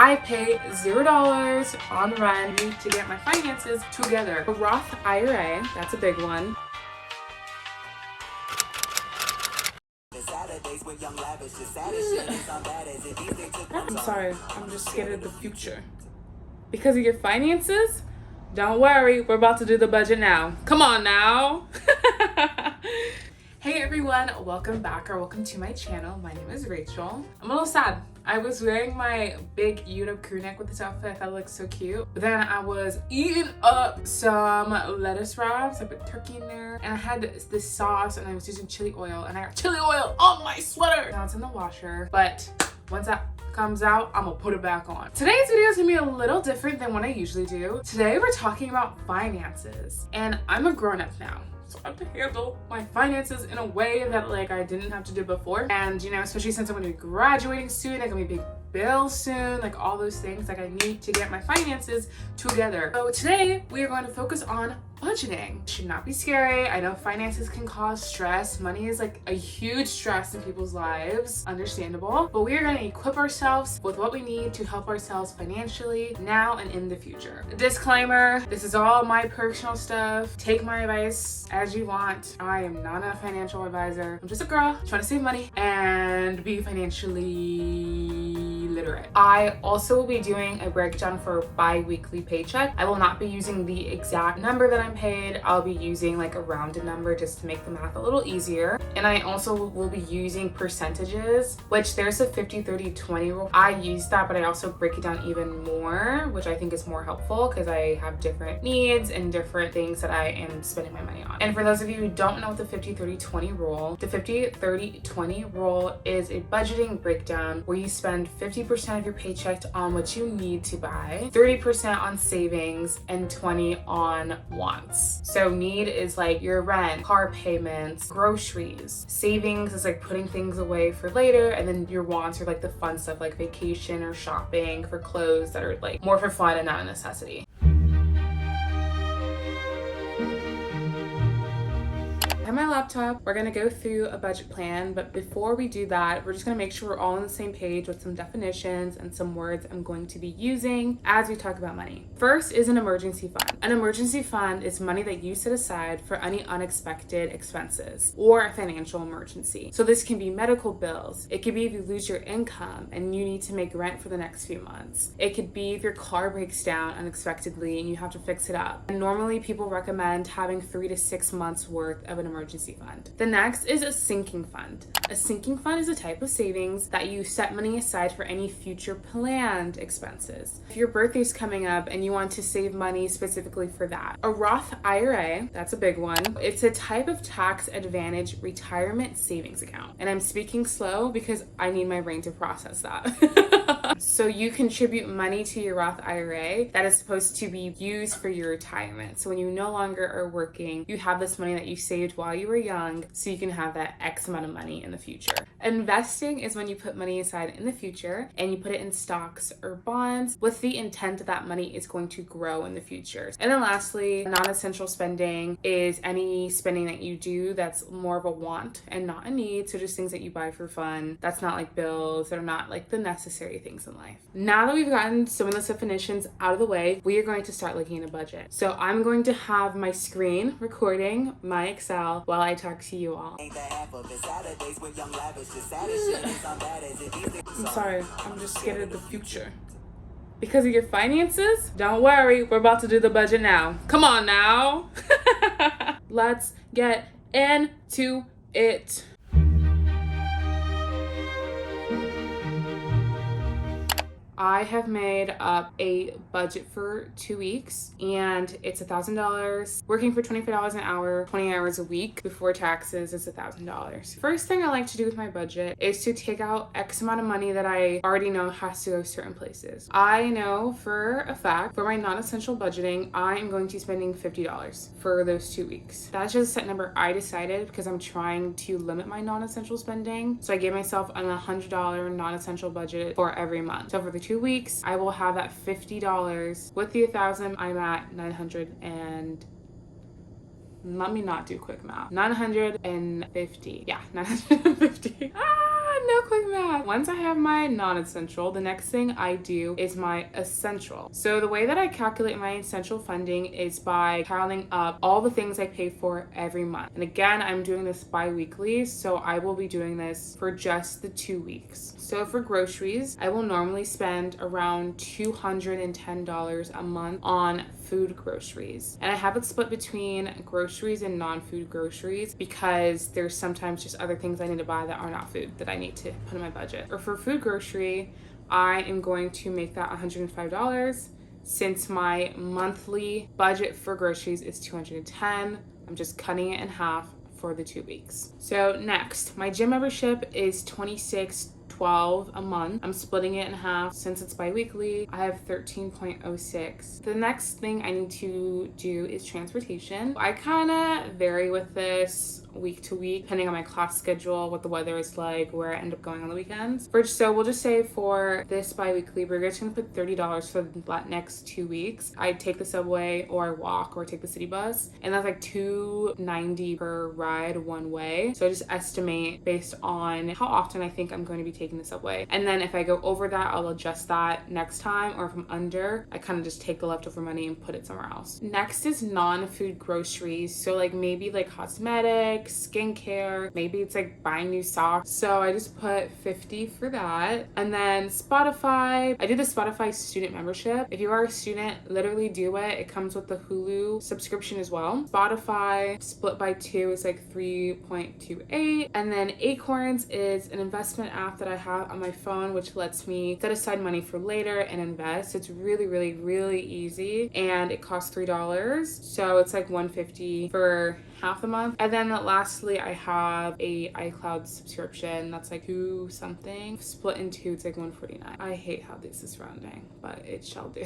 I pay $0 on rent to get my finances together. A Roth IRA, that's a big one. I'm sorry, I'm just scared of the future. Because of your finances? Don't worry, we're about to do the budget now. Come on now. Hey everyone, welcome back or welcome to my channel. My name is Rachel. I'm a little sad. I was wearing my big YouTube crew neck with this outfit. I thought it looked so cute. But then I was eating up some lettuce wraps. I put turkey in there. And I had this sauce and I was using chili oil. And I got chili oil on my sweater. Now it's in the washer. But once that comes out, I'm gonna put it back on. Today's video is gonna be a little different than what I usually do. Today we're talking about finances. And I'm a grown-up now. So I have to handle my finances in a way that I didn't have to do before. And especially since I'm gonna be graduating soon, I'm gonna be big bills soon, all those things. I need to get my finances together. So today we are going to focus on budgeting. It should not be scary. I know finances can cause stress. Money is a huge stress in people's lives, understandable. But we are going to equip ourselves with what we need to help ourselves financially now and in the future. Disclaimer, this is all my personal stuff. Take my advice as you want. I am not a financial advisor. I'm just a girl trying to save money and be financially literate. I also will be doing a breakdown for bi-weekly paycheck. I will not be using the exact number that I'm paid. I'll be using a rounded number just to make the math a little easier. And I also will be using percentages, which there's a 50-30-20 rule. I use that, but I also break it down even more, which I think is more helpful because I have different needs and different things that I am spending my money on. And for those of you who don't know the 50-30-20 rule, the 50-30-20 rule is a budgeting breakdown where you spend 50% of your paycheck on what you need to buy, 30% on savings, and 20 on wants. So need is your rent, car payments, groceries. Savings is putting things away for later, and then your wants are the fun stuff like vacation or shopping for clothes that are more for fun and not a necessity. I have my laptop. We're gonna go through a budget plan, but before we do that, we're just gonna make sure we're all on the same page with some definitions and some words I'm going to be using as we talk about money. First is an emergency fund. An emergency fund is money that you set aside for any unexpected expenses or a financial emergency. So this can be medical bills. It could be if you lose your income and you need to make rent for the next few months. It could be if your car breaks down unexpectedly and you have to fix it up. And normally people recommend having 3 to 6 months worth of an emergency fund. The next is a sinking fund. A sinking fund is a type of savings that you set money aside for any future planned expenses. If your birthday's coming up and you want to save money specifically for that. A Roth IRA, that's a big one. It's a type of tax advantage retirement savings account. And I'm speaking slow because I need my brain to process that. So you contribute money to your Roth IRA that is supposed to be used for your retirement. So when you no longer are working, you have this money that you saved while you were young, so you can have that X amount of money in the future. Investing is when you put money aside in the future and you put it in stocks or bonds with the intent that that money is going to grow in the future. And then lastly, non-essential spending is any spending that you do that's more of a want and not a need. So just things that you buy for fun. That's not bills that are not the necessary things in life. Now that we've gotten some of those definitions out of the way, we are going to start looking at a budget. So I'm going to have my screen recording my Excel while I talk to you all. I'm sorry, I'm just scared of the future. Because of your finances? Don't worry, we're about to do the budget now. Come on now. Let's get into it. I have made up a budget for 2 weeks and it's $1,000. Working for $25 an hour, 20 hours a week before taxes is $1,000. First thing I like to do with my budget is to take out X amount of money that I already know has to go certain places. I know for a fact for my non-essential budgeting, I am going to be spending $50 for those 2 weeks. That's just a set number I decided because I'm trying to limit my non-essential spending. So I gave myself an $100 non-essential budget for every month. So for the 2 weeks, I will have that $50. With the 1,000, I'm at 900 and let me not do quick math. 950. Yeah, 950. no quick math. Once I have my non-essential, the next thing I do is my essential. So the way that I calculate my essential funding is by tallying up all the things I pay for every month. And again, I'm doing this bi-weekly, so I will be doing this for just the 2 weeks. So for groceries, I will normally spend around $210 a month on food groceries. And I have it split between groceries and non-food groceries because there's sometimes just other things I need to buy that are not food that I need to put in my budget. Or for food grocery, I am going to make that $105 since my monthly budget for groceries is $210. I'm just cutting it in half for the 2 weeks. So next, my gym membership is $26.12 a month. I'm splitting it in half since it's bi-weekly. I have $13.06. The next thing I need to do is transportation. I kind of vary with this week to week, depending on my class schedule, what the weather is like, where I end up going on the weekends. So we'll just say for this bi-weekly, we're just gonna put $30 for the next 2 weeks. I take the subway or I walk or take the city bus, and that's like $290 per ride one way. So I just estimate based on how often I think I'm going to be taking the subway. And then if I go over that, I'll adjust that next time, or if I'm under, I kind of just take the leftover money and put it somewhere else. Next is non-food groceries. So like maybe like cosmetics, skincare, maybe it's like buying new socks. So I just put $50 for that. And then Spotify, I do the Spotify student membership. If you are a student, literally do it. It comes with the Hulu subscription as well. Spotify split by 2 is like 3.28. And then Acorns is an investment app that I have on my phone, which lets me set aside money for later and invest. It's really, really, really easy. And it costs $3. So it's like $150 for half the month. And then lastly, I have a iCloud subscription that's like 2 something. Split in 2, it's like $149. I hate how this is rounding, but it shall do.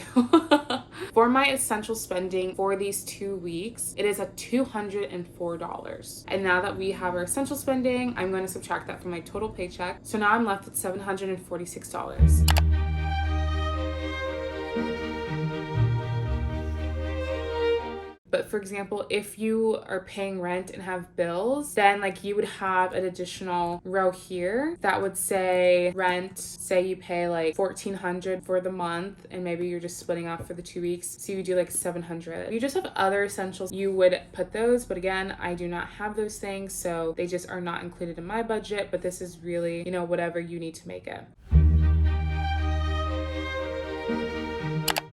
For my essential spending for these 2 weeks, it is at $204. And now that we have our essential spending, I'm going to subtract that from my total paycheck. So now I'm left with $746. But for example, if you are paying rent and have bills, then like you would have an additional row here that would say rent, say you pay like $1,400 for the month, and maybe you're just splitting off for the 2 weeks. So you do like $700. You just have other essentials, you would put those. But again, I do not have those things, so they just are not included in my budget. But this is really, you know, whatever you need to make it.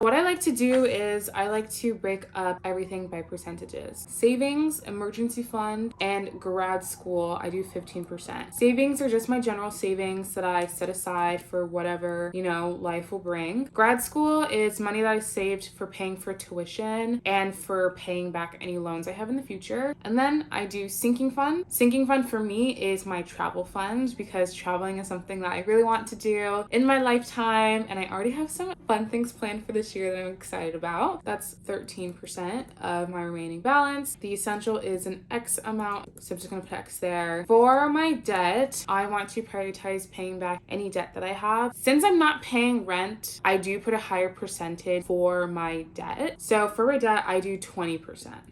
What I like to do is I like to break up everything by percentages. Savings, emergency fund, and grad school, I do 15%. Savings are just my general savings that I set aside for whatever, you know, life will bring. Grad school is money that I saved for paying for tuition and for paying back any loans I have in the future. And then I do sinking fund. Sinking fund for me is my travel fund, because traveling is something that I really want to do in my lifetime, and I already have some fun things planned for this year that I'm excited about. That's 13% of my remaining balance. The essential is an X amount, so I'm just gonna put X there. For my debt, I want to prioritize paying back any debt that I have. Since I'm not paying rent, I do put a higher percentage for my debt. So for my debt, I do 20%.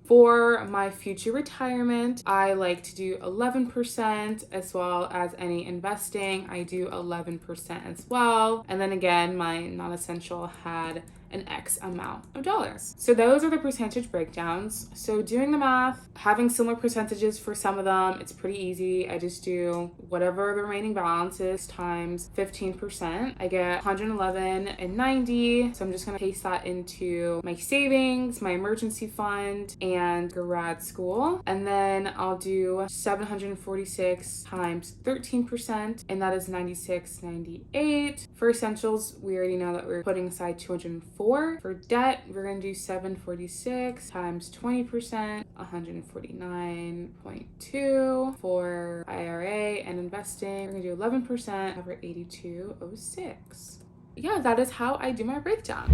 For my future retirement, I like to do 11%, as well as any investing. I do 11% as well. And then again, my non-essential had an X amount of dollars. So those are the percentage breakdowns. So doing the math, having similar percentages for some of them, it's pretty easy. I just do whatever the remaining balance is times 15%. I get $111.90. So I'm just gonna paste that into my savings, my emergency fund, and grad school. And then I'll do 746 times 13%, and that is $96.98. For essentials, we already know that we're putting aside $204. For debt, we're going to do 746 times 20%, 149.2. For IRA and investing, we're going to do 11%, over 8206. Yeah, that is how I do my breakdown.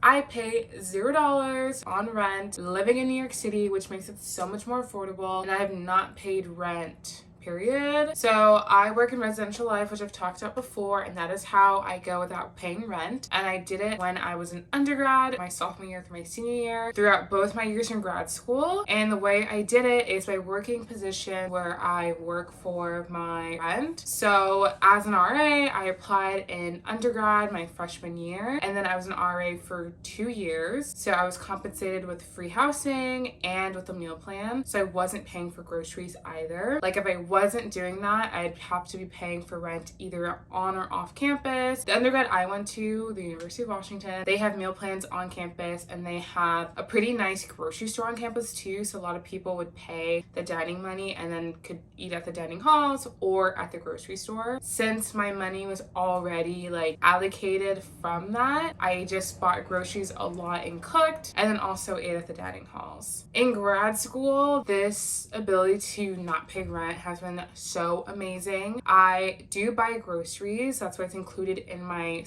I pay $0 on rent living in New York City, which makes it so much more affordable, and I have not paid rent period. So I work in residential life, which I've talked about before, and that is how I go without paying rent. And I did it when I was an undergrad, my sophomore year through my senior year, throughout both my years in grad school. And the way I did it is by working position where I work for my rent. So as an RA, I applied in undergrad my freshman year, and then I was an RA for 2 years. So I was compensated with free housing and with a meal plan. So I wasn't paying for groceries either. Like if I wasn't doing that, I'd have to be paying for rent either on or off campus. The undergrad I went to, the University of Washington, they have meal plans on campus, and they have a pretty nice grocery store on campus too. So a lot of people would pay the dining money and then could eat at the dining halls or at the grocery store. Since my money was already like allocated from that, I just bought groceries a lot and cooked, and then also ate at the dining halls. In grad school, this ability to not pay rent has been so amazing. I do buy groceries. That's what's included in my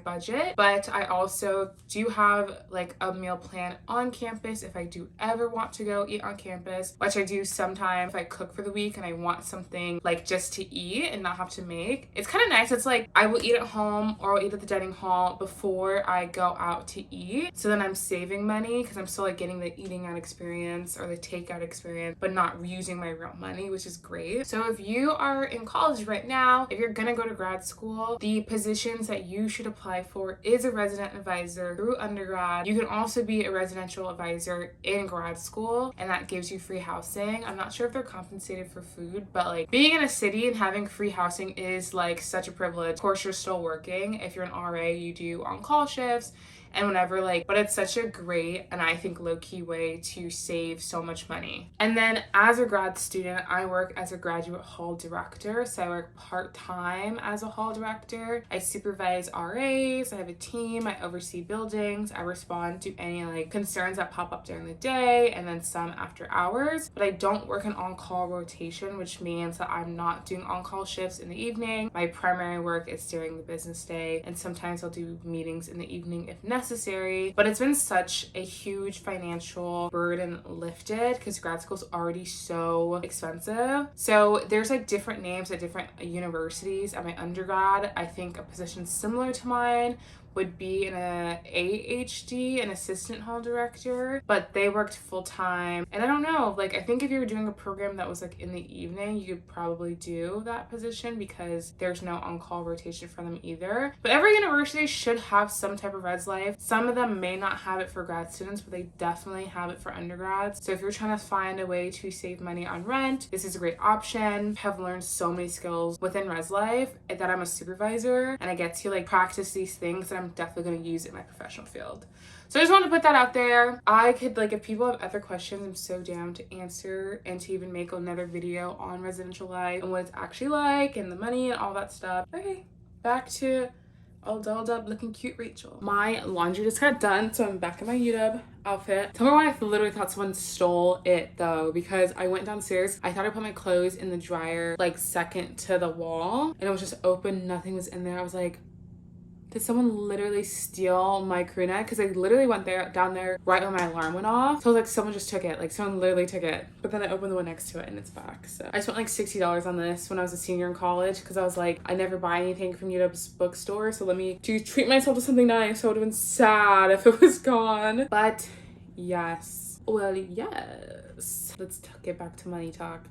budget, but I also do have like a meal plan on campus if I do ever want to go eat on campus, which I do sometimes if I cook for the week and I want something like just to eat and not have to make. It's kind of nice. It's like I will eat at home or I'll eat at the dining hall before I go out to eat, so then I'm saving money because I'm still like getting the eating out experience or the takeout experience, but not using my real money, which is great. So if you are in college right now, if you're gonna go to grad school, the positions that you should apply for is a resident advisor through undergrad. You can also be a residential advisor in grad school, and that gives you free housing. I'm not sure if they're compensated for food, but like being in a city and having free housing is like such a privilege. Of course, you're still working. If you're an RA, you do on-call shifts and whatever, like, but it's such a great and I think low-key way to save so much money. And then as a grad student, I work as a graduate hall director. So I work part-time as a hall director. I supervise RAs, I have a team, I oversee buildings, I respond to any like concerns that pop up during the day, and then some after hours. But I don't work an on-call rotation, which means that I'm not doing on-call shifts in the evening. My primary work is during the business day, and sometimes I'll do meetings in the evening if necessary. But it's been such a huge financial burden lifted because grad school is already so expensive. So there's like different names at different universities. At my undergrad, I think a position similar to mine would be in a AHD, an assistant hall director, but they worked full time. And I don't know, like I think if you were doing a program that was like in the evening, you could probably do that position because there's no on-call rotation for them either. But every university should have some type of res life. Some of them may not have it for grad students, but they definitely have it for undergrads. So if you're trying to find a way to save money on rent, this is a great option. I have learned so many skills within res life that I'm a supervisor, and I get to like practice these things that I'm definitely going to use in my professional field. So I just want to put that out there. I could like, if people have other questions, I'm so down to answer and to even make another video on residential life and what it's actually like and the money and all that stuff. Okay, back to all dolled up looking cute Rachel. My laundry just got done, so I'm back in my UW outfit. Tell me why I literally thought someone stole it though, because I went downstairs, I thought I put my clothes in the dryer like second to the wall and it was just open, nothing was in there. I was like, did someone literally steal my crew neck? Because I literally went down there right when my alarm went off. So I was like, someone just took it. Like someone literally took it. But then I opened the one next to it and it's back. So I spent like $60 on this when I was a senior in college because I was like, I never buy anything from UW's bookstore. So let me treat myself to something nice. So it would have been sad if it was gone. But yes. Well, yes. Let's get back to money talk.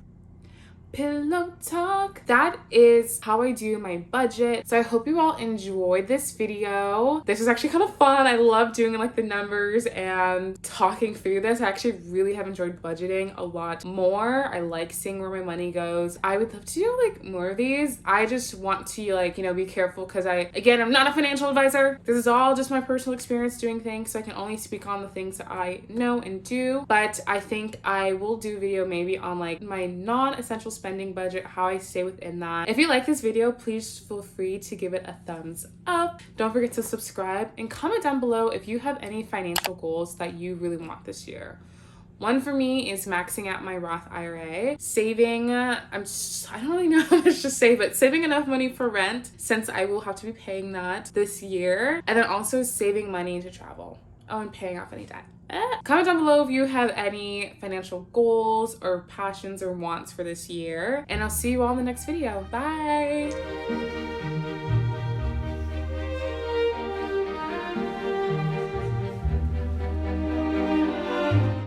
Pillow talk. That is how I do my budget. So I hope you all enjoyed this video. This was actually kind of fun. I love doing like the numbers and talking through this. I actually really have enjoyed budgeting a lot more. I like seeing where my money goes. I would love to do like more of these. I just want to like, you know, be careful because I'm not a financial advisor. This is all just my personal experience doing things. So I can only speak on the things that I know and do. But I think I will do a video maybe on like my non-essential spending budget, how I stay within that. If you like this video, please feel free to give it a thumbs up. Don't forget to subscribe and comment down below if you have any financial goals that you really want this year. One for me is maxing out my Roth IRA, saving, I don't really know how much to save, but saving enough money for rent since I will have to be paying that this year, and then also saving money to travel. and paying off any debt. Comment down below if you have any financial goals or passions or wants for this year, and I'll see you all in the next video. Bye.